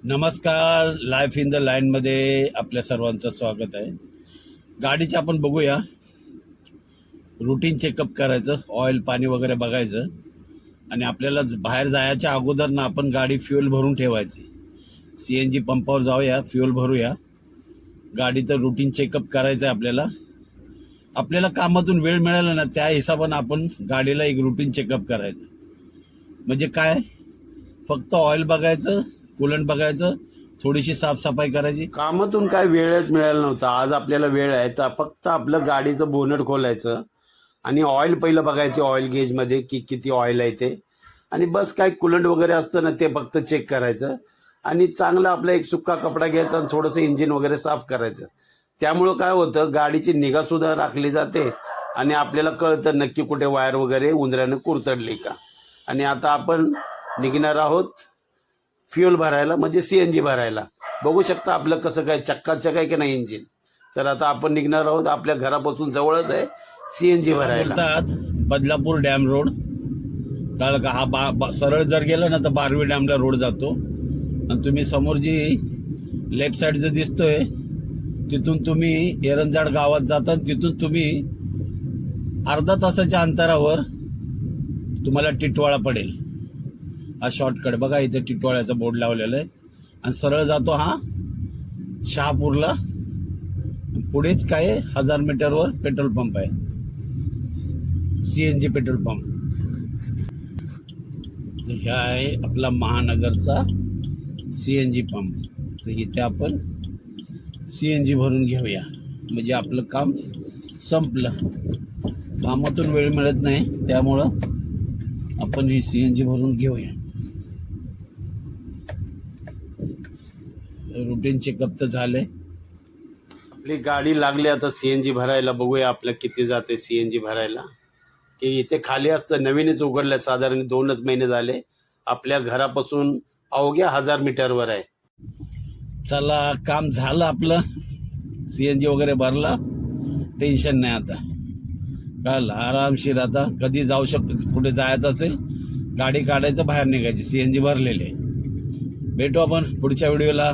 नमस्कार. Life in the लाईनमध्ये आपल्या सर्वांचं स्वागत आहे. गाडीचे आपण बघूया, रुटीन चेकअप करायचं, ऑइल पाणी वगैरे बघायचं आणि आपल्याला बाहेर जायच्या अगोदर ना आपण गाडी फ्युएल भरून ठेवायची. CNG पंपावर जाऊया, फ्युएल भरूया. गाडीचं रुटीन चेकअप करायचं आहे आपल्याला. आपल्याला कामातून वेळ मिळाला ना त्या हिशोबानं आपण गाडीला एक रुटीन चेकअप करायचं. म्हणजे काय, फक्त ऑइल बघायचं, कूलंट बघायचं, थोडीशी साफसफाई करायची. कामातून काय वेळच मिळाला नव्हता. आज आपल्याला वेळ आहे तर फक्त आपलं गाडीचं बोनट खोलायचं आणि ऑइल पहिलं बघायचे, ऑइल गेजमध्ये की किती ऑइल आहे ते, आणि बस काय कूलंट वगैरे असतं ना ते फक्त चेक करायचं आणि चांगला आपला एक सुक्का कपडा घ्यायचा आणि थोडंसं इंजिन वगैरे साफ करायचं. त्यामुळं काय होतं, गाडीची निगा सुद्धा राखली जाते आणि आपल्याला कळतं नक्की कुठे वायर वगैरे उंदरानं कुरतडली का. आणि आता आपण निघणार आहोत फ्युएल भरायला, म्हणजे CNG भरायला. बघू शकता आपलं कसं काय चक्काचक आहे की नाही इंजिन. तर आता आपण निघणार आहोत, आपल्या घरापासून जवळच आहे CNG भरायला. बदलापूर डॅम रोड, कळलं का? हा सरळ जर गेलं ना तर बारवी डॅमला रोड जातो आणि तुम्ही समोर जी लेफ्ट साईड जो दिसतोय तिथून तुम्ही एरंजाड गावात जाता. तिथून तुम्ही अर्धा तासाच्या अंतरावर तुम्हाला टिटवाळा पडेल. हा शॉर्टकट बघा, इथे टिटवाळ्याचा बोर्ड लावलेला आहे आणि सरळ जातो हा शहापूरला. पुढेच काय 1000 मीटरवर पेट्रोल पंप आहे, CNG पेट्रोल पंप. हे आहे आपला महानगरचा CNG पंप. तर इथे आपण CNG भरून घेऊया, म्हणजे आपलं काम संपलं. कामातून वेळ मिळत नाही त्यामुळं आपण ही CNG भरून घेऊया. रुटीन चेकअप तर झाले. आपली गाडी लागली आता CNG भरायला. बघूया आपलं किती जाते CNG भरायला. की इथे खाली असतं, नवीनच उघडलं, साधारण 2च महिने झाले. आपल्या घरापासून अवघ्या 1000 मीटरवर आहे. चला, काम झालं आपलं. CNG वगैरे भरला, टेन्शन नाही आता. काल आरामशीर आता कधी जाऊ शकतो, कुठे जायचं असेल गाडी काढायचं, बाहेर निघायची. CNG भरलेले. भेटू आपण पुढच्या व्हिडिओला.